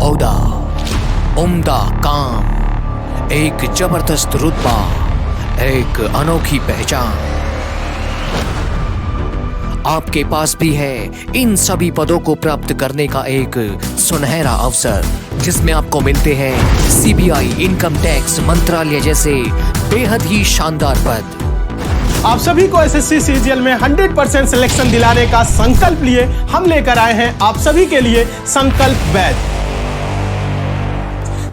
ओहदा, उम्दा काम, एक जबरदस्त रुतबा, एक अनोखी पहचान आपके पास भी है। इन सभी पदों को प्राप्त करने का एक सुनहरा अवसर, जिसमें आपको मिलते हैं सीबीआई, इनकम टैक्स मंत्रालय जैसे बेहद ही शानदार पद। आप सभी को एसएससी सीजीएल में 100% सिलेक्शन दिलाने का संकल्प लिए हम लेकर आए हैं आप सभी के लिए संकल्प बैच,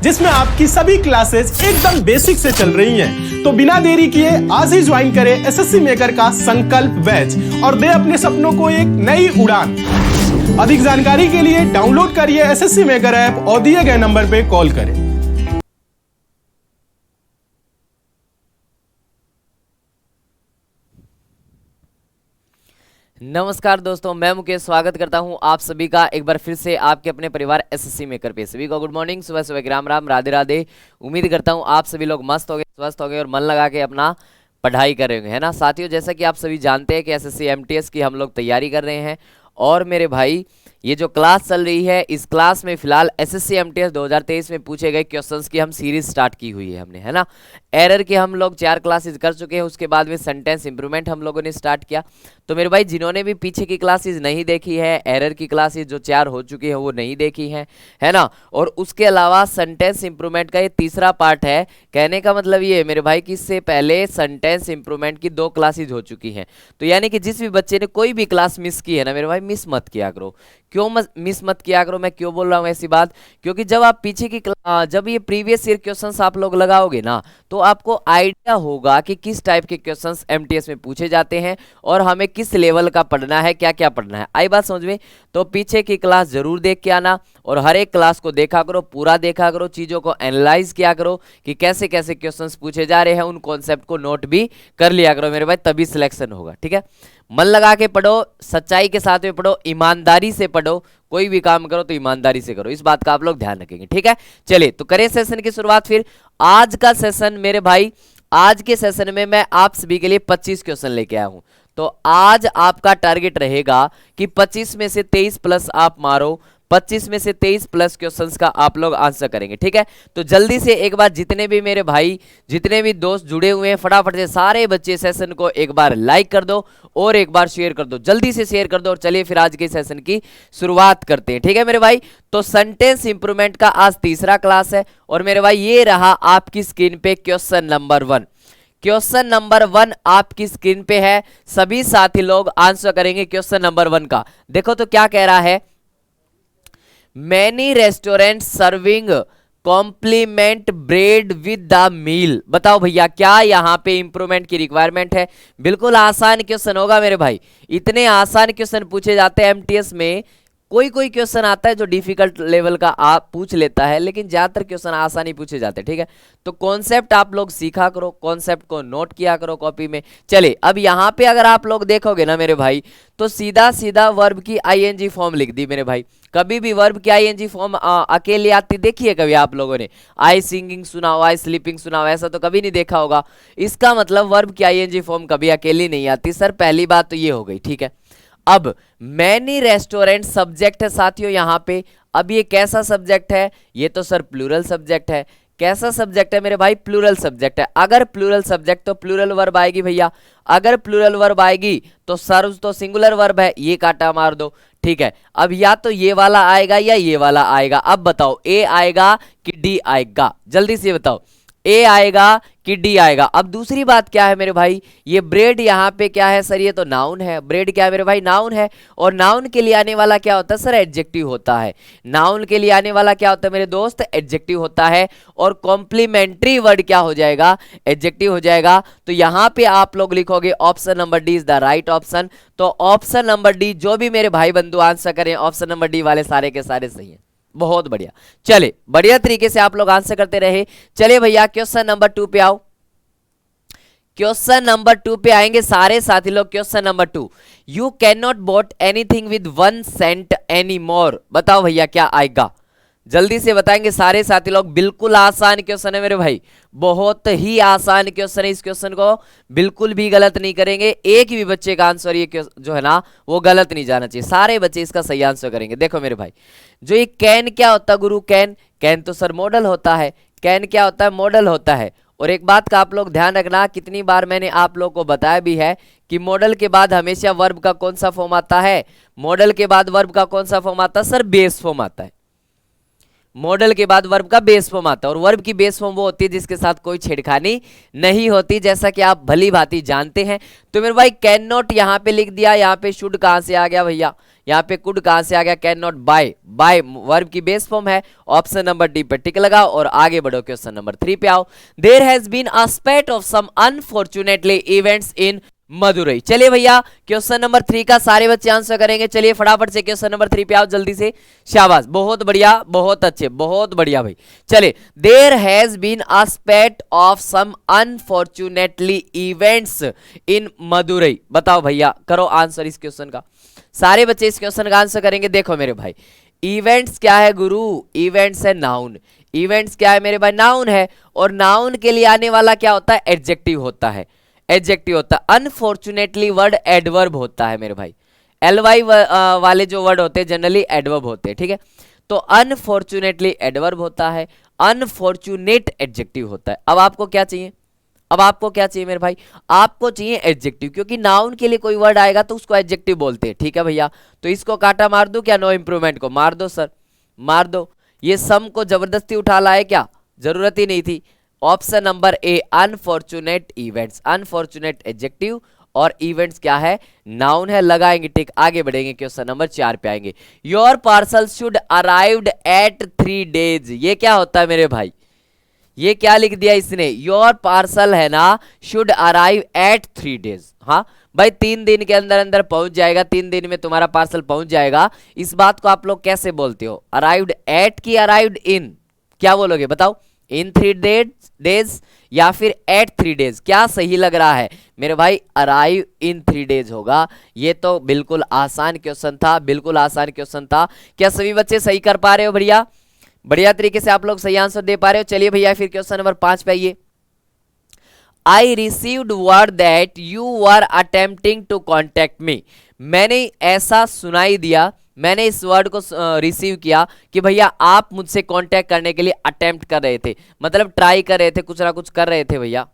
जिसमें आपकी सभी क्लासेस एकदम बेसिक से चल रही हैं। तो बिना देरी किए आज ही ज्वाइन करें एसएससी मेकर का संकल्प बैच और दे अपने सपनों को एक नई उड़ान। अधिक जानकारी के लिए डाउनलोड करिए एसएससी मेकर ऐप और दिए गए नंबर पे कॉल करें। नमस्कार दोस्तों, मैं मुकेश स्वागत करता हूं आप सभी का एक बार फिर से आपके अपने परिवार एसएससी मेकर पे। सभी को गुड मॉर्निंग, सुबह सुबह राम राम, राधे राधे। उम्मीद करता हूं आप सभी लोग मस्त हो गए, स्वस्थ हो गए और मन लगा के अपना पढ़ाई कर रहे होंगे, है ना साथियों। जैसा कि आप सभी जानते हैं कि एसएससी एमटीएस की हम लोग तैयारी कर रहे हैं और मेरे भाई ये जो क्लास चल रही है, इस क्लास में फिलहाल एसएससी एमटीएस 2023 में पूछे गए क्वेश्चंस की हम सीरीज स्टार्ट की हुई है हमने, है ना। एरर के हम लोग 4 क्लासेस कर चुके हैं, उसके बाद में सेंटेंस इंप्रूवमेंट हम लोगों ने स्टार्ट किया। तो मेरे भाई जिन्होंने भी पीछे की क्लासेस नहीं देखी है, एरर की क्लासेस जो 4 हो चुकी है वो नहीं देखी है ना। और उसके अलावा सेंटेंस इंप्रूवमेंट का ये तीसरा पार्ट है। कहने का मतलब ये है मेरे भाई कि इससे पहले सेंटेंस इंप्रूवमेंट की 2 क्लासेस हो चुकी हैं। तो यानी कि जिस भी बच्चे ने कोई भी क्लास मिस की है ना मेरे भाई, मिस मत किया करो। क्यों मिस मत किया करो, मैं क्यों बोल रहा हूँ ऐसी बात, क्योंकि जब आप पीछे की जब ये प्रीवियस ईयर क्वेश्चंस आप लोग लगाओगे ना, तो आपको आइडिया होगा कि किस टाइप के क्वेश्चंस एमटीएस में पूछे जाते हैं और हमें किस लेवल का पढ़ना है, क्या क्या पढ़ना है। आई बात समझ में? तो पीछे की क्लास जरूर देख के आना और हर एक क्लास को देखा करो, पूरा देखा करो, चीजों को एनालाइज किया करो कि कैसे कैसे क्वेश्चंस पूछे जा रहे हैं। उन कॉन्सेप्ट को नोट भी कर लिया करो मेरे भाई, तभी सिलेक्शन होगा, ठीक है। मन लगा के पढ़ो, सच्चाई के साथ में पढ़ो, ईमानदारी से पढ़ो। कोई भी काम करो तो ईमानदारी से करो, इस बात का आप लोग ध्यान रखेंगे, ठीक है। चलिए तो करें सेशन की शुरुआत। फिर आज का सेशन मेरे भाई, आज के सेशन में मैं आप सभी के लिए 25 क्वेश्चन लेके आया हूं। तो आज आपका टारगेट रहेगा कि 25 में से 23 प्लस आप मारो, 25 में से 23 प्लस क्वेश्चंस का आप लोग आंसर करेंगे, ठीक है। तो जल्दी से एक बार जितने भी मेरे भाई, जितने भी दोस्त जुड़े हुए हैं, फटाफट से सारे बच्चे सेशन को एक बार लाइक कर दो और एक बार शेयर कर दो, जल्दी से शेयर कर दो। और चलिए फिर आज के सेशन की शुरुआत करते हैं, ठीक है मेरे भाई। तो सेंटेंस इंप्रूवमेंट का आज तीसरा क्लास है और मेरे भाई ये रहा आपकी स्क्रीन पे क्वेश्चन नंबर 1। क्वेश्चन नंबर 1 आपकी स्क्रीन पे है, सभी साथी लोग आंसर करेंगे क्वेश्चन नंबर 1 का। देखो तो क्या कह रहा है, many restaurant serving compliment bread with the meal. बताओ भैया क्या यहां पे इंप्रूवमेंट की रिक्वायरमेंट है? बिल्कुल आसान क्वेश्चन होगा मेरे भाई, इतने आसान क्वेश्चन पूछे जाते हैं एमटीएस में। कोई कोई क्वेश्चन आता है जो डिफिकल्ट लेवल का आप पूछ लेता है, लेकिन ज्यादातर क्वेश्चन आसान ही पूछे जाते हैं, ठीक है। तो कॉन्सेप्ट आप लोग सीखा करो, कॉन्सेप्ट को नोट किया करो कॉपी में। चले अब यहां पे अगर आप लोग देखोगे ना मेरे भाई, तो सीधा सीधा वर्ब की आईएनजी फॉर्म लिख दी मेरे भाई। कभी भी वर्ब की आईएनजी फॉर्म अकेले आती देखिए कभी आप लोगों ने? आई सिंगिंग सुना हो, आई स्लीपिंग सुना हो, ऐसा तो कभी नहीं देखा होगा। इसका मतलब वर्ब की आईएनजी फॉर्म कभी अकेली नहीं आती सर, पहली बात तो ये हो गई, ठीक है। अब मैनी रेस्टोरेंट सब्जेक्ट है साथियों यहां पे। अब ये कैसा सब्जेक्ट है? ये तो सर प्लूरल सब्जेक्ट है। कैसा सब्जेक्ट है मेरे भाई? प्लूरल सब्जेक्ट है। अगर प्लूरल सब्जेक्ट तो प्लूरल वर्ब आएगी भैया। अगर प्लूरल वर्ब आएगी तो सर्व्स तो सिंगुलर वर्ब है, ये काटा मार दो, ठीक है। अब या तो ये वाला आएगा या ये वाला आएगा। अब बताओ ए आएगा कि डी आएगा? जल्दी से बताओ, ए आएगा कि डी आएगा? अब दूसरी बात क्या है मेरे भाई, ये ब्रेड यहाँ पे क्या है सर? ये तो नाउन है। ब्रेड क्या है मेरे भाई? नाउन है। और नाउन के लिए आने वाला क्या होता है सर? एडजेक्टिव होता है। नाउन के लिए आने वाला क्या होता है मेरे दोस्त? एडजेक्टिव होता है। और कॉम्प्लीमेंट्री वर्ड क्या हो जाएगा? एडजेक्टिव हो जाएगा। तो यहाँ पे आप लोग लिखोगे option number D is the right option. तो ऑप्शन नंबर डी, जो भी मेरे भाई बंधु आंसर करें ऑप्शन नंबर डी वाले सारे के सारे सही है। बहुत बढ़िया, चले बढ़िया तरीके से आप लोग आंसर करते रहे। चलिए भैया क्वेश्चन नंबर 2 पे आओ। क्वेश्चन नंबर 2 पे आएंगे सारे साथी लोग। Question number 2, you can not bought anything with 1 cent any more. बताओ भैया क्या आएगा? जल्दी से बताएंगे सारे साथी लोग। बिल्कुल आसान क्वेश्चन है मेरे भाई, बहुत ही आसान क्वेश्चन है। इस क्वेश्चन को बिल्कुल भी गलत नहीं करेंगे, एक भी बच्चे का आंसर ये जो है ना वो गलत नहीं जाना चाहिए, सारे बच्चे इसका सही आंसर करेंगे। देखो मेरे भाई, जो ये कैन क्या होता है गुरु? कैन, कैन तो सर मॉडल होता है। कैन क्या होता है? मॉडल होता है। और एक बात का आप लोग ध्यान रखना, कितनी बार मैंने आप लोग को बताया भी है कि मॉडल के बाद हमेशा वर्ब का कौन सा फॉर्म आता है? मॉडल के बाद वर्ब का कौन सा फॉर्म आता है सर? बेस फॉर्म आता है। मॉडल के बाद वर्ब का बेस फॉर्म आता है, और वर्ब की बेस फॉर्म वो होती है जिसके साथ कोई छेड़खानी नहीं होती, जैसा कि आप भली भांति जानते हैं। तो मेरे भाई कैन नॉट यहाँ पे लिख दिया, यहाँ पे शुड कहां से आ गया भैया? यहाँ पे कुड कहां से आ गया? Can not buy, buy verb की बेस फॉर्म है। ऑप्शन नंबर डी पे टिक लगाओ और आगे बढ़ो, क्वेश्चन नंबर 3 पे आओ। There has been a spate of some unfortunately events in Madurai. चलिए भैया, क्वेश्चन नंबर 3 का सारे बच्चे आंसर करेंगे। चलिए फटाफट से क्वेश्चन नंबर 3 पे आओ जल्दी से। शाबाश, बहुत बढ़िया, बहुत अच्छे, बहुत बढ़िया भाई। चलिए, there has been a spate of some unfortunately events in Madurai. बताओ भैया, करो आंसर इस क्वेश्चन का। सारे बच्चे इस क्वेश्चन का आंसर करेंगे। देखो मेरे भाई, इवेंट्स क्या है गुरु? इवेंट्स है नाउन। इवेंट्स क्या है मेरे भाई? नाउन है। और नाउन के लिए आने वाला क्या होता है? एडजेक्टिव होता है। एडजेक्टिव होता है। अनफॉर्चुनेटली वर्ड एडवर्ब होता है मेरे भाई। एलवाई वाले जो वर्ड होते हैं जनरली एडवर्ब होते हैं, ठीक है। तो अनफॉर्चुनेटली एडवर्ब होता है, अनफॉर्चुनेट एडजेक्टिव होता है। अब आपको क्या चाहिए? अब आपको क्या चाहिए मेरे भाई? आपको चाहिए एडजेक्टिव, क्योंकि नाउन के लिए कोई वर्ड आएगा तो उसको एडजेक्टिव बोलते हैं, ठीक है भैया। तो इसको काटा मार दो क्या? नो इंप्रूवमेंट को मार दो सर, मार दो। ये सम को जबरदस्ती उठा लाए क्या? जरूरत ही नहीं थी। Option number A, unfortunate events. Unfortunate adjective और इवेंट्स क्या है? नाउन है। लगाएंगे टिक, आगे बढ़ेंगे, क्वेश्चन नंबर 4 पे आएंगे। Your parcel should arrived at 3 days। ये क्या होता है मेरे भाई? ये क्या लिख दिया इसने? योर पार्सल है ना, शुड अराइव एट 3 days। हाँ भाई, 3 दिन के अंदर अंदर पहुंच जाएगा, 3 दिन में तुम्हारा पार्सल पहुंच जाएगा। इस बात को आप लोग कैसे बोलते हो? अराइव्ड एट की अराइव्ड इन? क्या बोलोगे बताओ? इन 3 days या फिर एट 3 days? क्या सही लग रहा है मेरे भाई? अराइव इन 3 days होगा। ये तो बिल्कुल आसान क्वेश्चन था, बिल्कुल आसान क्वेश्चन था। क्या सभी बच्चे सही कर पा रहे हो? बढ़िया, बढ़िया तरीके से आप लोग सही आंसर दे पा रहे हो। चलिए भैया, फिर क्वेश्चन नंबर 5 पे आइए। I received word that you were attempting to contact me. मैंने ऐसा सुनाई दिया, मैंने इस वर्ड को रिसीव किया कि भैया आप मुझसे कांटेक्ट करने के लिए अटेम्प्ट कर रहे थे, मतलब ट्राई कर रहे थे, कुछ ना कुछ कर रहे थे भैया।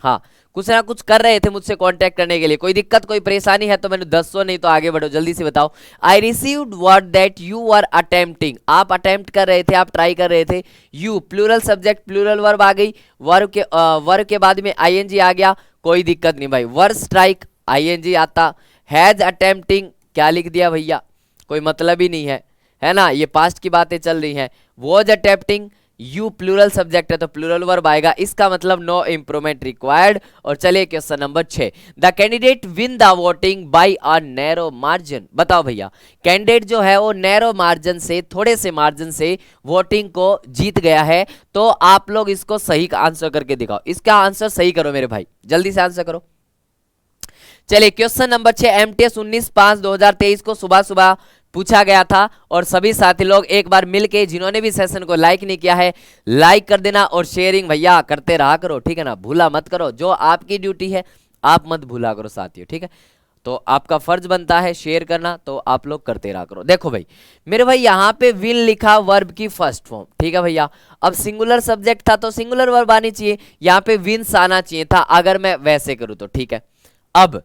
हाँ, कुछ ना कुछ कर रहे थे मुझसे कांटेक्ट करने के लिए। कोई दिक्कत, कोई परेशानी है तो मैंने 10 नहीं तो आगे बढ़ो, जल्दी से बताओ। I received word that you are attempting. आप अटेम्प्ट कर रहे थे, आप ट्राई कर रहे थे। You plural subject, plural verb आ गई। वर्ब के बाद में आईएनजी आ गया, कोई दिक्कत नहीं भाई। वर्ब स्ट्राइक आईएनजी आता। हैज अटेम्प्टिंग क्या लिख दिया भैया? कोई मतलब ही नहीं है ना, ये पास्ट की बातें चल रही हैं। Was attempting, you plural subject है तो प्लूरल वर्ब आएगा, इसका मतलब नो इंप्रूवमेंट रिक्वायर्ड। और चलिए question number 6। The candidate win the voting by a narrow margin. बताओ भैया, कैंडिडेट जो है वो नैरो मार्जिन से, थोड़े से मार्जिन से वोटिंग को जीत गया है। तो आप लोग इसको सही का आंसर करके दिखाओ। इसका आंसर सही करो मेरे भाई, जल्दी से आंसर करो। चलिए क्वेश्चन नंबर 6 एमटीएस 19/5/2023 को सुबह सुबह पूछा गया था। और सभी साथी लोग एक बार मिलके, जिन्होंने भी सेशन को लाइक नहीं किया है लाइक कर देना, और शेयरिंग भैया करते रहा करो, ठीक है ना, भूला मत करो। जो आपकी ड्यूटी है आप मत भूला करो साथियों, ठीक है। तो आपका फर्ज बनता है शेयर करना, तो आप लोग करते रहा करो। देखो भाई मेरे भाई, यहाँ पे विल लिखा वर्ब की फर्स्ट फॉर्म, ठीक है भैया। अब सिंगुलर सब्जेक्ट था तो सिंगुलर वर्ब आनी चाहिए, यहाँ पे विंस आना चाहिए था अगर मैं वैसे करूँ तो, ठीक है। अब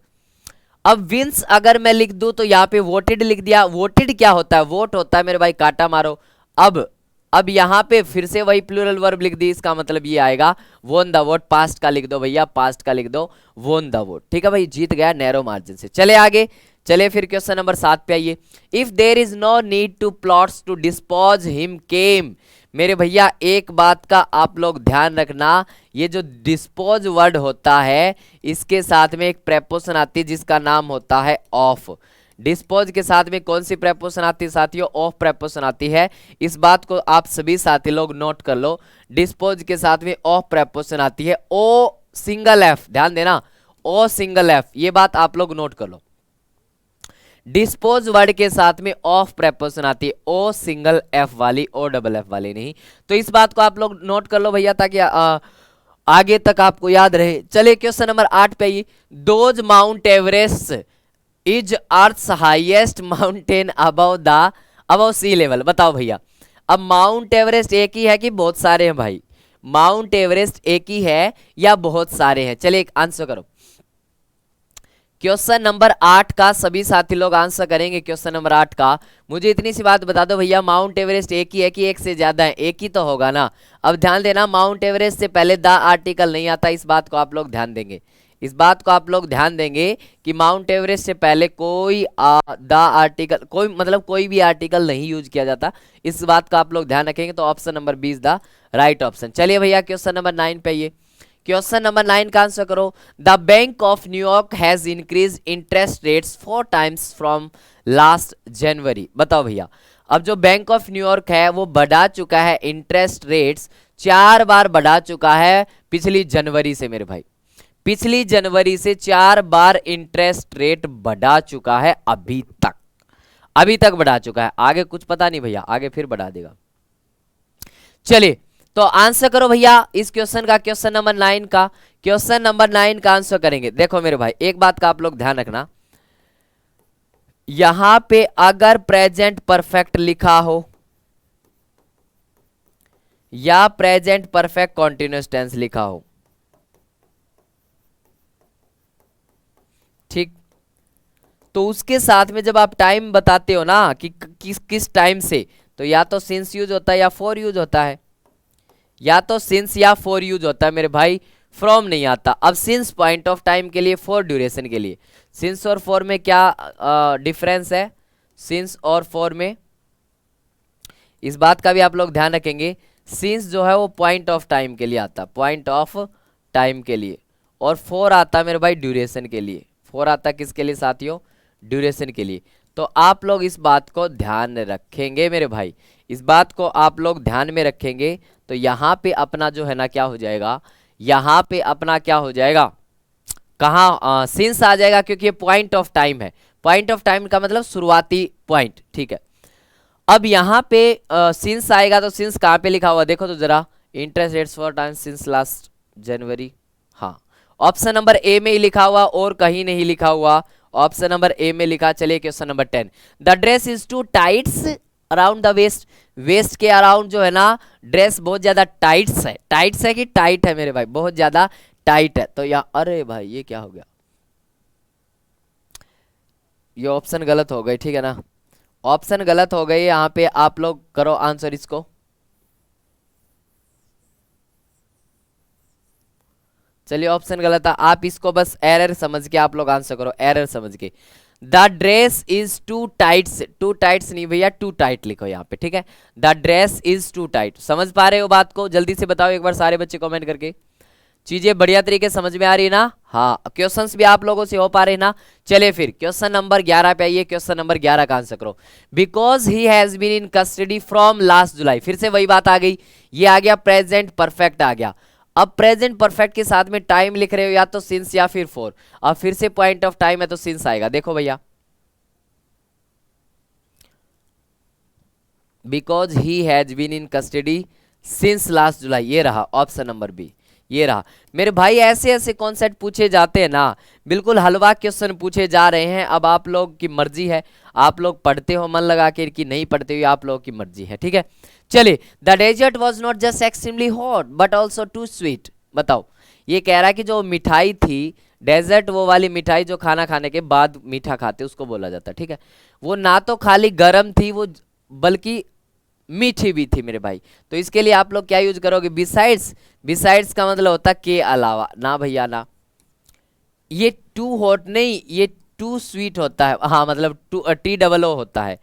विंस अगर मैं लिख दूं तो यहाँ पे वोटेड लिख दिया। वोटेड क्या होता है? वोट होता है मेरे भाई, काटा मारो। अब यहाँ पे फिर से वही प्लूरल वर्ब लिख दी, इसका मतलब ये आएगा वोन द वोट। पास्ट का लिख दो भैया, पास्ट का लिख दो वोन द वोट, ठीक है भाई। जीत गया नैरो मार्जिन से। चले आगे, चले फिर क्वेश्चन नंबर 7 पे आइए। If there is no need to plots to dispose him came. मेरे भैया एक बात का आप लोग ध्यान रखना, ये जो डिस्पोज वर्ड होता है इसके साथ में एक प्रेपोजिशन आती है जिसका नाम होता है ऑफ। डिस्पोज के साथ में कौन सी प्रेपोजिशन आती है साथियों? ऑफ प्रेपोजिशन आती है। इस बात को आप सभी साथी लोग नोट कर लो, डिस्पोज के साथ में ऑफ प्रेपोजिशन आती है। ओ सिंगल एफ, ध्यान देना, ओ सिंगल एफ, ये बात आप लोग नोट कर लो। डिस्पोज वर्ड के साथ में ऑफ प्रेपोजिशन आती है, ओ सिंगल एफ वाली, ओ डबल एफ वाली नहीं। तो इस बात को आप लोग नोट कर लो भैया, ताकि आगे तक आपको याद रहे। चलिए क्वेश्चन नंबर 8 पे आइए। Those Mount Everest is earth highest mountain above sea level. बताओ भैया, अब माउंट एवरेस्ट एक ही है कि बहुत सारे हैं भाई? माउंट एवरेस्ट एक ही है या बहुत सारे हैं? चलिए एक आंसर करो। क्वेश्चन नंबर 8 का सभी साथी लोग आंसर करेंगे। क्वेश्चन नंबर 8 का मुझे इतनी सी बात बता दो भैया, माउंट एवरेस्ट एक ही है कि एक से ज्यादा है? एक ही तो होगा ना। अब ध्यान देना, माउंट एवरेस्ट से पहले द आर्टिकल नहीं आता, इस बात को आप लोग ध्यान देंगे। इस बात को आप लोग ध्यान देंगे कि माउंट एवरेस्ट से पहले कोई द आर्टिकल, कोई मतलब कोई भी आर्टिकल नहीं यूज किया जाता। इस बात का आप लोग ध्यान रखेंगे। तो option number 20 the right option. चलिए भैया क्वेश्चन नंबर 9 पे आइए। क्वेश्चन नंबर 9 का आंसर करो। The bank of New York has increase interest rates 4 times from last January. बताओ भैया, अब जो बैंक ऑफ न्यूयॉर्क है वो बढ़ा चुका है इंटरेस्ट रेट्स, 4 बार बढ़ा चुका है पिछली जनवरी से मेरे भाई। पिछली जनवरी से 4 बार इंटरेस्ट रेट बढ़ा चुका है अभी तक बढ़ा चुका है। आगे कुछ पता नहीं भैया, आगे फिर बढ़ा देगा। चलिए तो आंसर करो भैया इस क्वेश्चन का, क्वेश्चन नंबर 9 का। क्वेश्चन नंबर 9 का आंसर करेंगे। देखो मेरे भाई, एक बात का आप लोग ध्यान रखना, यहां पे अगर प्रेजेंट परफेक्ट लिखा हो या प्रेजेंट परफेक्ट कॉन्टिन्यूअस टेंस लिखा हो, ठीक, तो उसके साथ में जब आप टाइम बताते हो ना कि किस टाइम से, तो या तो सिंस यूज होता है या फॉर यूज होता है, या तो सिंस या फॉर यूज होता है मेरे भाई, फ्रॉम नहीं आता। अब सिंस पॉइंट ऑफ टाइम के लिए, फॉर ड्यूरेशन के लिए। सिंस और फॉर में क्या डिफरेंस है? सिंस और फॉर में इस बात का भी आप लोग ध्यान रखेंगे। सिंस जो है वो पॉइंट ऑफ टाइम के लिए आता, पॉइंट ऑफ टाइम के लिए, और फॉर आता मेरे भाई ड्यूरेशन के लिए। फॉर आता किसके लिए साथियों? ड्यूरेशन के लिए। तो आप लोग इस बात को ध्यान रखेंगे मेरे भाई, इस बात को आप लोग ध्यान में रखेंगे। तो यहाँ पे अपना जो है ना क्या हो जाएगा, यहाँ पे अपना क्या हो जाएगा, कहाँ सिंस आ जाएगा, क्योंकि ये पॉइंट ऑफ टाइम है। पॉइंट ऑफ टाइम का मतलब शुरुआती पॉइंट, ठीक है। अब यहाँ पे सिंस आएगा, तो सिंस कहाँ पे लिखा हुआ देखो तो जरा, interest rates for time since last January. हाँ, ऑप्शन नंबर ए में ही लिखा हुआ और कहीं नहीं लिखा हुआ, ऑप्शन नंबर ए में लिखा। चलिए question number 10। The dress is too tights around the waist. Waist के अराउंड जो है ना ड्रेस बहुत ज्यादा टाइट्स है। टाइट्स है कि टाइट है मेरे भाई? बहुत ज्यादा टाइट है। तो यहाँ, अरे भाई ये क्या हो गया, ये ऑप्शन गलत हो गई, ठीक है ना, ऑप्शन गलत हो गई। यहाँ पे आप लोग करो आंसर इसको। चलिए ऑप्शन गलत था, आप इसको बस एरर समझ के आप लोग आंसर करो, एरर समझ के। The dress is too tights, too tights नहीं भैया, टू टाइट लिखो यहाँ पे, ठीक है। The dress is too tight. समझ पा रहे हो बात को? जल्दी से बताओ एक बार सारे बच्चे कमेंट करके। चीजें बढ़िया तरीके समझ में आ रही है ना? हाँ, क्वेश्चंस भी आप लोगों से हो पा रहे हैं ना? चलिए फिर क्वेश्चन नंबर 11 पे आइए। क्वेश्चन नंबर 11 का आंसर करो। Because he has been in custody from last July. फिर से वही बात आ गई, ये आ गया प्रेजेंट परफेक्ट आ गया। अब प्रेजेंट परफेक्ट के साथ में टाइम लिख रहे हो, या तो सिंस या फिर फॉर। अब फिर से पॉइंट ऑफ टाइम है तो सिंस आएगा। देखो भैया, because he has been in custody since last July, ये रहा ऑप्शन नंबर बी, ये रहा मेरे भाई। ऐसे ऐसे कॉन्सेप्ट पूछे जाते हैं ना, बिल्कुल हलवा क्वेश्चन पूछे जा रहे हैं। अब आप लोग की मर्जी है, आप लोग पढ़ते हो मन लगा के कि नहीं पढ़ते हो, आप लोगों की मर्जी है, ठीक है। चलिए, the dessert was not just extremely hot but also too sweet. बताओ, ये कह रहा है कि जो मिठाई थी डेजर्ट, वो वाली मिठाई जो खाना खाने के बाद मीठा खाते उसको बोला जाता है, ठीक है। वो ना तो खाली गर्म थी वो, बल्कि मीठी भी थी मेरे भाई। तो इसके लिए आप लोग क्या यूज करोगे? बिसाइड्स। बिसाइड्स का मतलब होता है के अलावा, ना भैया ना। ये टू हॉट नहीं, ये टू स्वीट होता है। हाँ मतलब टू TOO होता है।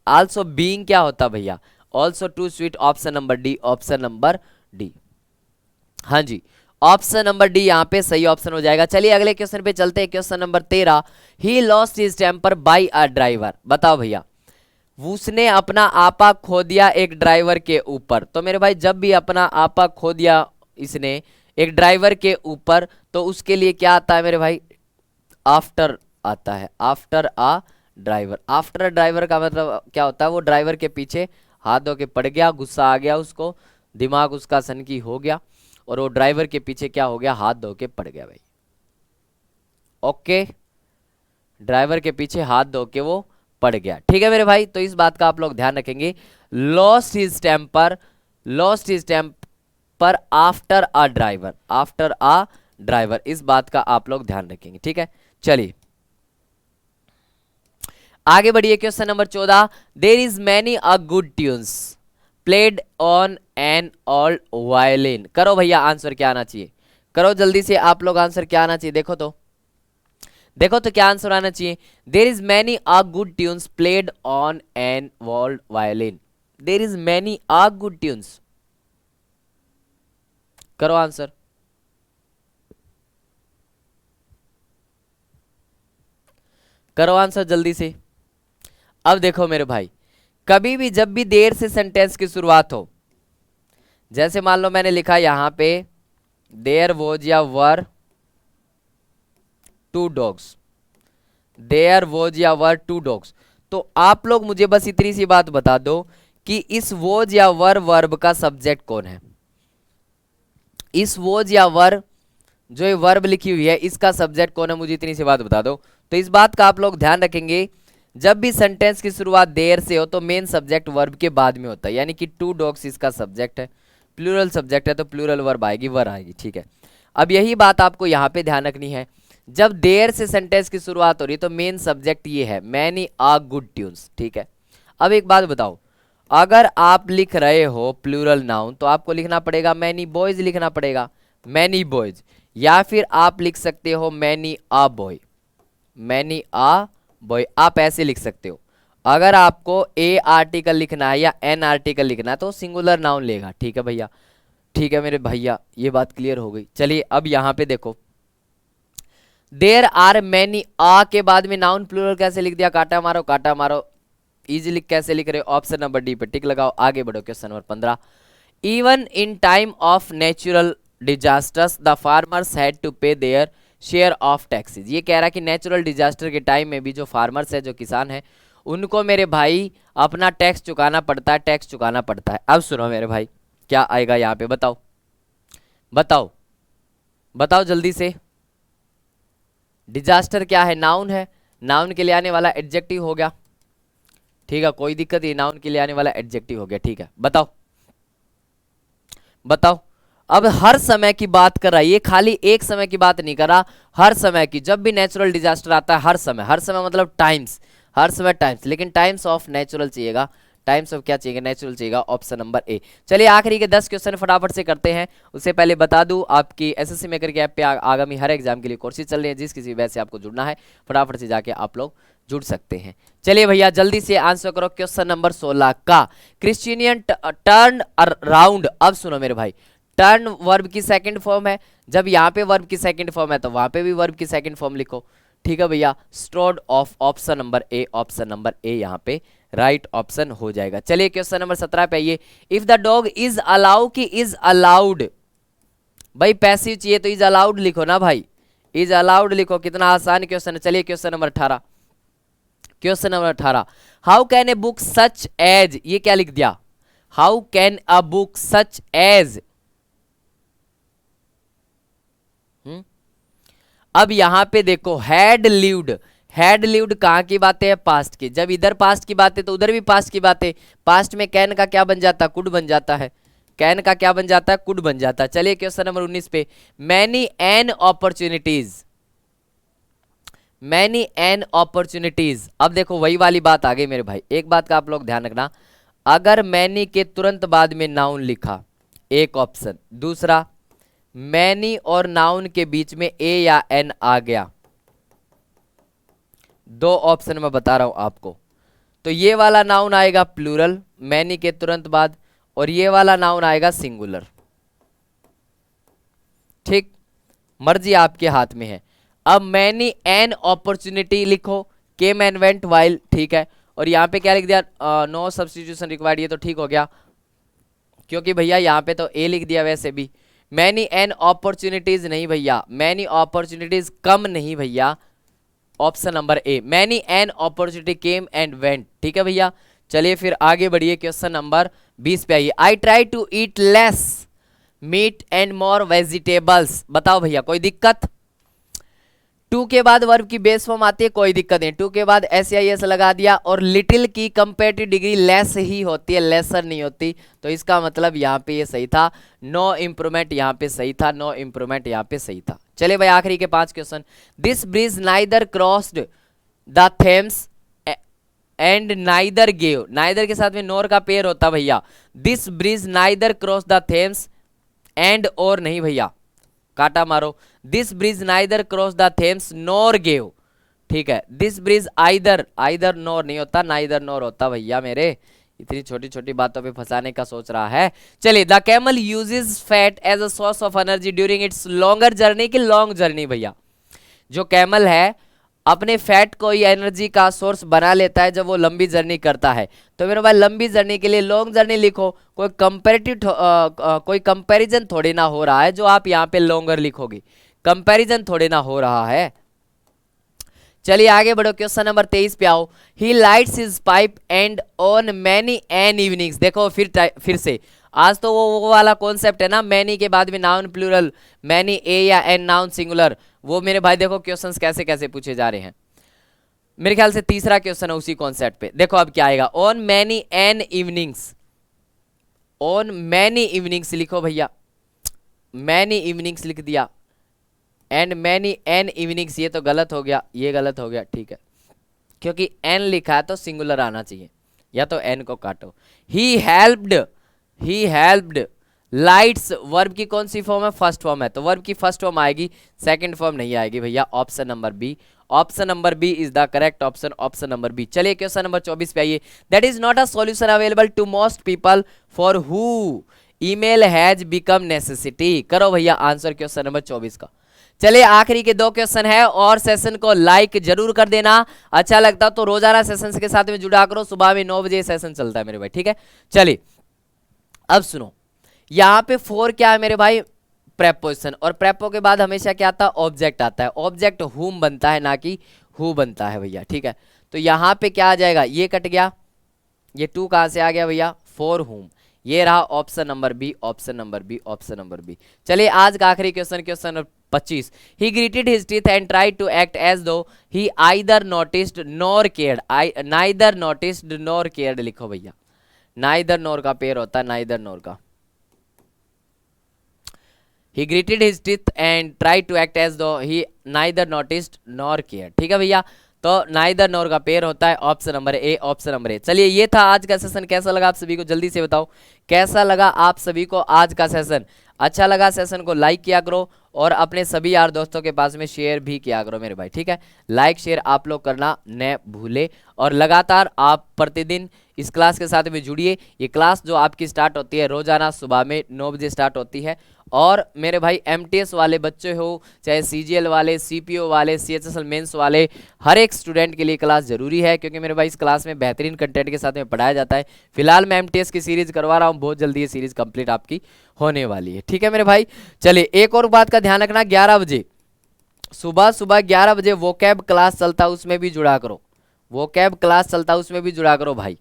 आल्सो बीइंग क्या होता भैया? Also too sweet. Option number D, option number D, हाँ जी, ऑप्शन नंबर डी यहाँ पे सही ऑप्शन हो जाएगा। चलिए अगले क्वेश्चन पे चलते हैं। Question number 13। He lost his temper by a driver. बताओ भैया, उसने अपना आपा खो दिया एक ड्राइवर के ऊपर। तो मेरे भाई जब भी अपना आपा खो दिया इसने एक ड्राइवर के ऊपर, तो उसके लिए क्या आता है मेरे भाई? आफ्टर आता है, after a driver. After driver का मतलब क्या होता है, वो ड्राइवर के पीछे हाथ धो के पड़ गया, गुस्सा आ गया उसको, दिमाग उसका सनकी हो गया और वो ड्राइवर के पीछे क्या हो गया, हाथ धो के पड़ गया भाई। ओके, ड्राइवर के पीछे हाथ धो के वो पड़ गया। ठीक है मेरे भाई, तो इस बात का आप लोग ध्यान रखेंगे। Lost his temper, lost his temper after a driver, after a driver, इस बात का आप लोग ध्यान रखेंगे। ठीक है, चलिए आगे बढ़िए। Question number 14, there is many a good tunes played on an old violin. करो भैया, आंसर क्या आना चाहिए, करो जल्दी से आप लोग, आंसर क्या आना चाहिए, देखो तो, देखो तो क्या आंसर आना चाहिए। There is many a good tunes played on an old violin, there is many a good tunes, करो आंसर, करो आंसर जल्दी से। अब देखो मेरे भाई, कभी भी जब भी देर से सेंटेंस की शुरुआत हो, जैसे मान लो मैंने लिखा यहां पे देयर वॉज या वर टू डॉग्स, देयर वॉज या वर टू डॉग्स, तो आप लोग मुझे बस इतनी सी बात बता दो कि इस वॉज या वर वर्ब का सब्जेक्ट कौन है। इस वॉज या वर जो ये वर्ब लिखी हुई है इसका सब्जेक्ट कौन है, मुझे इतनी सी बात बता दो। तो इस बात का आप लोग ध्यान रखेंगे, जब भी सेंटेंस की शुरुआत देर से हो तो मेन सब्जेक्ट वर्ब के बाद में होता है, यानी कि टू डॉग्स इसका सब्जेक्ट है, प्लूरल सब्जेक्ट है तो प्लूरल वर्ब आएगी, वर आएगी। ठीक है, अब यही बात आपको यहाँ पे ध्यान रखनी है, जब देर से सेंटेंस की शुरुआत हो रही है तो मेन सब्जेक्ट ये है मैनी आ गुड ट्यून्स। ठीक है, अब एक बात बताओ, अगर आप लिख रहे हो प्लूरल नाउन तो आपको लिखना पड़ेगा मैनी बॉयज, लिखना पड़ेगा मैनी बॉयज, या फिर आप लिख सकते हो मैनी आ बॉय, मैनी आ बॉय, आप ऐसे लिख सकते हो। अगर आपको ए आर्टिकल लिखना है या एन आर्टिकल लिखना है तो सिंगुलर नाउन लेगा। ठीक है भैया, ठीक है मेरे भैया, ये बात क्लियर हो गई। चलिए अब यहां पे देखो, देर आर मैनी, आ के बाद में नाउन प्लूरल कैसे लिख दिया, काटा मारो काटा मारो, इजीली कैसे लिख रहे हो, ऑप्शन नंबर डी पे टिक लगाओ। आगे बढ़ो, question number 15, even in time of natural disasters the farmers had to pay their share of taxes. ये कह रहा है कि नेचुरल डिजास्टर के टाइम में भी जो फार्मर्स है, जो किसान है, उनको मेरे भाई अपना टैक्स चुकाना पड़ता है, टैक्स चुकाना पड़ता है। अब सुनो मेरे भाई, क्या आएगा यहाँ पे, बताओ बताओ बताओ जल्दी से। डिजास्टर क्या है, नाउन है, नाउन के लिए आने वाला एडजेक्टिव हो गया। ठीक है, कोई दिक्कत नहीं, नाउन के लिए आने वाला एडजेक्टिव हो गया। ठीक है, बताओ बताओ। अब हर समय की बात कर रहा है ये, खाली एक समय की बात नहीं कर रहा, हर समय की, जब भी नेचुरल डिजास्टर आता है हर समय, हर समय मतलब टाइम्स, हर समय टाइम्स, लेकिन टाइम्स ऑफ नेचुरल चाहिएगा, टाइम्स ऑफ क्या चाहिए, नेचुरल चाहिएगा, ऑप्शन नंबर ए। चलिए आखिरी के 10 क्वेश्चन फटाफट से करते हैं। उससे पहले बता दूं, आपकी एसएससी मेकर के ऐप पे आगामी हर एग्जाम के लिए कोर्सेज चल रहे हैं, जिस किसी वजह से आपको जुड़ना है फटाफट से जाके आप लोग जुड़ सकते हैं। चलिए भैया जल्दी से आंसर करो क्वेश्चन नंबर 16 का, क्रिश्चियन टर्न अराउंड। अब सुनो मेरे भाई, टर्न वर्ब की सेकंड फॉर्म है, जब यहाँ पे वर्ब की सेकंड फॉर्म है तो वहां पे भी वर्ब की सेकंड फॉर्म लिखो। ठीक है भैया, strode of, option number A, option number A यहाँ पे राइट ऑप्शन हो जाएगा। चलिए क्वेश्चन नंबर 17 पे आइए, if the dog is allow की इज अलाउड, भाई पैसिव चाहिए तो इज अलाउड लिखो ना भाई, इज अलाउड लिखो, कितना आसान क्वेश्चन है। चलिए question number 18, question number 18, how can a book such age, ये क्या लिख दिया, how can a book such age. अब यहां पे देखो हैड लिव्ड, हैड लिव्ड कहां की बातें है, पास्ट की, जब इधर पास्ट की बात है तो उधर भी पास्ट की बात है, पास्ट में कैन का क्या बन जाता है, कुड बन जाता है, कैन का क्या बन जाता है, कुड बन जाता है। चलिए क्वेश्चन नंबर 19 पे, many an opportunities, many an opportunities. अब देखो वही वाली बात आ गई मेरे भाई, एक बात का आप लोग ध्यान रखना, अगर मैनी के तुरंत बाद में नाउन लिखा एक ऑप्शन, दूसरा मैनी और नाउन के बीच में ए या एन आ गया, दो ऑप्शन मैं बता रहा हूं आपको, तो ये वाला नाउन आएगा प्लूरल मैनी के तुरंत बाद, और ये वाला नाउन आएगा सिंगुलर। ठीक, मर्जी आपके हाथ में है। अब मैनी एन अपॉर्चुनिटी लिखो, केम एंड वेंट वाइल, ठीक है, और यहां पे क्या लिख दिया, नो सब्स्टिट्यूशन रिक्वायर्ड, ये तो ठीक हो गया, क्योंकि भैया यहां पे तो ए लिख दिया। वैसे भी मैनी एन अपॉर्चुनिटीज नहीं भैया, मैनी अपॉर्चुनिटीज कम नहीं भैया, option number A, many an opportunity came and went. ठीक है भैया, चलिए फिर आगे बढ़िए, क्वेश्चन नंबर 20 पे आइए। I try to eat less meat and more vegetables. बताओ भैया कोई दिक्कत? टू के बाद वर्ब की बेस फॉर्म आती है, कोई दिक्कत नहीं। टू के बाद एस लगा दिया, और लिटिल की कंपेरेटिव डिग्री लेस ही होती है, लेसर नहीं होती, तो इसका मतलब यहाँ पे ये सही था। नो इम्प्रूवमेंट यहाँ पे सही था, नो इम्प्रूवमेंट यहाँ पे सही था। चलिए भाई आखिरी के 5 question. This bridge neither crossed the Thames and neither gave. Neither के साथ में नोर का पेयर होता भैया। This bridge neither cross the Thames and और नहीं भैया, काटा मारो। This bridge neither cross the Thames NOR gave. ठीक है, दिस ब्रिज आइदर, आइदर नोर नहीं होता, नाइदर नोर होता भैया मेरे। इतनी छोटी छोटी बातों पे फंसाने का सोच रहा है। चलिए, the camel uses fat as a source of energy during its longer journey की लॉन्ग जर्नी। भैया जो कैमल है अपने फैट को ही एनर्जी का सोर्स बना लेता है जब वो लंबी जर्नी करता है। तो मेरे भाई लंबी जर्नी के लिए लॉन्ग जर्नी लिखो, कोई कंपैरेटिव कोई कंपैरिजन थोड़ी ना हो रहा है जो आप यहाँ पे लॉन्गर लिखोगे, कंपैरिजन थोड़ी ना हो रहा है। चलिए आगे बढ़ो, क्वेश्चन नंबर 23 पे आओ। He lights his pipe and on many an evenings. देखो फिर से आज तो वो वाला कॉन्सेप्ट है ना, मैनी के बाद में नाउन प्लूरल, मैनी ए या एन नाउन सिंगुलर, वो मेरे भाई देखो क्वेश्चंस कैसे कैसे पूछे जा रहे हैं। मेरे ख्याल से तीसरा क्वेश्चन है उसी कॉन्सेप्ट पे। देखो अब क्या आएगा, on many an evenings. On many evenings लिखो भैया, मैनी इवनिंग्स लिख दिया, एंड मैनी एन इवनिंग्स, ये तो गलत हो गया, ये गलत हो गया। ठीक है, क्योंकि एन लिखा है तो सिंगुलर आना चाहिए, या तो एन को काटो। ही हेल्प्ड लाइट्स, वर्ब की कौन सी फॉर्म है? फर्स्ट फॉर्म है, तो वर्ब की फर्स्ट फॉर्म आएगी, सेकंड फॉर्म नहीं आएगी भैया। Option number B, option number B is the correct option, option number B. चलिए क्वेश्चन नंबर 24 पे आइए। That is not a solution available to most people for who email has become necessity. करो भैया answer question number 24 का। चलिए आखिरी के 2 question है, और सेशन को लाइक जरूर कर देना। अच्छा लगता तो रोजाना सेशन के साथ में जुड़ा करो, सुबह में 9 बजे सेशन चलता है मेरे भाई। ठीक है, चलिए अब सुनो, यहाँ पे 4 क्या है मेरे भाई? प्रेपोजिशन, और प्रेपो के बाद हमेशा क्या आता है? ऑब्जेक्ट आता है। ऑब्जेक्ट हुम बनता है, ना कि हु बनता है भैया। ठीक है, तो यहाँ पे क्या आ जाएगा? ये कट गया, ये 2 कहाँ से आ गया भैया? For whom. ये रहा option number B, option number B, option number B. चलिए आज का आखिरी question, question number 25। He greeted his teeth and tried to act as though he either noticed nor cared. Neither noticed nor cared लिखो भैया, neither nor का pair होता है, neither nor का। He greeted his teeth and tried to act as though he neither noticed nor cared। ठीक है भैया, तो नाइदर नॉर का पेयर होता है option number A, option number A. चलिए ये था आज का सेशन, कैसा लगा आप सभी को? जल्दी से बताओ कैसा लगा आप सभी को आज का सेशन? अच्छा लगा सेशन को लाइक किया करो, और अपने सभी यार दोस्तों के पास में शेयर भी किया करो मेरे भाई। ठीक है, लाइक शेयर आप लोग करना न भूले, और लगातार आप प्रतिदिन इस क्लास के साथ में जुड़िए। ये क्लास जो आपकी स्टार्ट होती है रोजाना सुबह में 9 बजे स्टार्ट होती है, और मेरे भाई एमटीएस वाले बच्चे हो, चाहे सीजीएल वाले, सीपीओ वाले, सीएचएसएल मेंस वाले, हर एक स्टूडेंट के लिए क्लास जरूरी है, क्योंकि मेरे भाई इस क्लास में बेहतरीन कंटेंट के साथ में पढ़ाया जाता है। फिलहाल मैं एमटीएस की सीरीज करवा रहा हूँ, बहुत जल्दी ये सीरीज कंप्लीट आपकी होने वाली है। ठीक है मेरे भाई, चलिए एक और बात का ध्यान रखना, 11 बजे सुबह 11 बजे वोकैब क्लास चलता है, उसमें भी जुड़ा करो। वोकैब क्लास चलता है, उसमें भी जुड़ा करो भाई।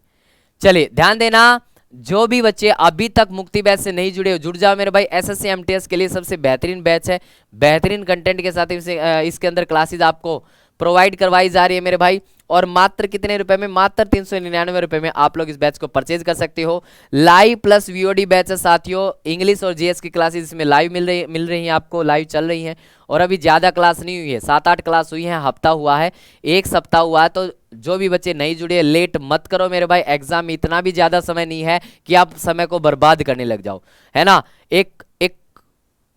चलिए ध्यान देना, जो भी बच्चे अभी तक मुक्ति बैच से नहीं जुड़े हो, जुड़ जाओ मेरे भाई। एसएससी एमटीएस के लिए सबसे बेहतरीन बैच है, बेहतरीन कंटेंट के साथ इसके अंदर क्लासेज आपको प्रोवाइड करवाई जा रही है मेरे भाई। और मात्र कितने रुपए में? मात्र 399 रुपए में आप लोग इस बैच को परचेज कर सकते हो। लाइव प्लस वीओडी बैच है साथियों, इंग्लिश और जीएस की क्लासेज इसमें लाइव मिल रही हैं आपको, लाइव चल रही हैं। और अभी ज़्यादा क्लास नहीं हुई है, 7-8 क्लास हुई हैं, हफ्ता हुआ है, 1 सप्ताह हुआ है। तो जो भी बच्चे नहीं जुड़े, लेट मत करो मेरे भाई। एग्जाम में इतना भी ज़्यादा समय नहीं है कि आप समय को बर्बाद करने लग जाओ, है ना।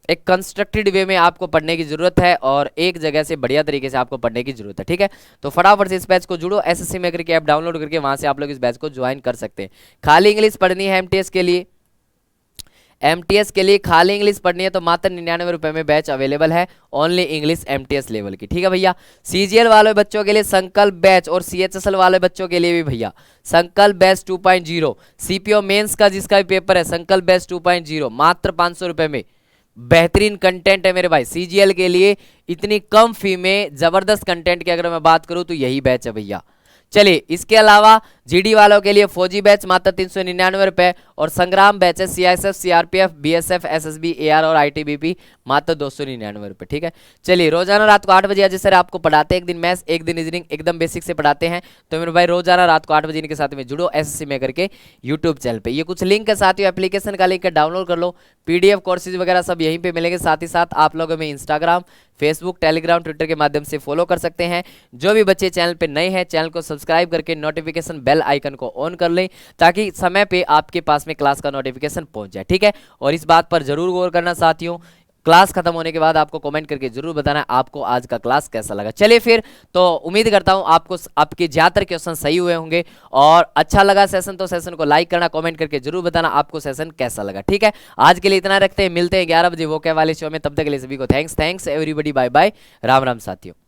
एक कंस्ट्रक्टेड वे में आपको पढ़ने की जरूरत है, और एक जगह से बढ़िया तरीके से आपको पढ़ने की जरूरत है। ठीक है, तो फटाफट से इस बैच को जुड़ो, एसएससी मेकर की ऐप डाउनलोड करके वहां से आप लोग इस बैच को ज्वाइन कर सकते हैं। खाली इंग्लिश पढ़नी है एमटीएस के लिए, एमटीएस के लिए खाली इंग्लिश पढ़नी है तो मात्र 99 रुपए में बैच अवेलेबल है, ओनली इंग्लिश एमटीएस लेवल की। ठीक है भैया, सीजीएल वाले बच्चों के लिए संकल्प बैच, और सीएचएसएल वाले बच्चों के लिए भी भैया संकल्प बैच 2.0, सीपीओ मेंस का जिसका भी पेपर है संकल्प बैच 2.0 मात्र 500 रुपए में, बेहतरीन कंटेंट है मेरे भाई। सीजीएल के लिए इतनी कम फी में जबरदस्त कंटेंट की अगर मैं बात करूं तो यही बैच है भैया। चलिए, इसके अलावा जीडी वालों के लिए फौजी बैच मात्र 399 रुपए और संग्राम बैच है CISF, CRPF, BSF, SSB, AR और आईटीबीपी मात्र 299 रुपए। ठीक है, चलिए रोजाना रात को 8 बजे अजय सर आपको पढ़ाते हैं, एक दिन मैथ्स एक दिन रीजनिंग, एकदम बेसिक से पढ़ाते हैं। तो मेरे भाई रोजाना रात को 8 बजे इनके साथ में जुड़ो एसएससी मेकर के यूट्यूब चैनल पे। ये कुछ लिंक है साथियों, एप्लीकेशन का लिंक है, डाउनलोड कर लो। पीडीएफ कोर्सेज वगैरह सब यहीं पे मिलेंगे। साथ ही साथ आप लोगों में इंस्टाग्राम, फेसबुक, टेलीग्राम, ट्विटर के माध्यम से फॉलो कर सकते हैं। जो भी बच्चे चैनल पे नए हैं, चैनल को सब्सक्राइब करके नोटिफिकेशन बेल आइकन को ऑन कर लें ताकि समय पे आपके पास में क्लास का नोटिफिकेशन पहुंच जाए। ठीक है, और इस बात पर जरूर गौर करना साथियों, क्लास खत्म होने के बाद आपको कमेंट करके जरूर बताना आपको आज का क्लास कैसा लगा। चलिए फिर, तो उम्मीद करता हूं आपको आपके ज्यादातर क्वेश्चन सही हुए होंगे और अच्छा लगा सेशन तो सेशन को लाइक करना, कमेंट करके जरूर बताना आपको सेशन कैसा लगा। ठीक है, आज के लिए इतना रखते हैं, मिलते हैं 11 बजे वो क्या वाले शो में। तब तक के लिए सभी को thanks everybody, bye bye, Ram Ram साथियों।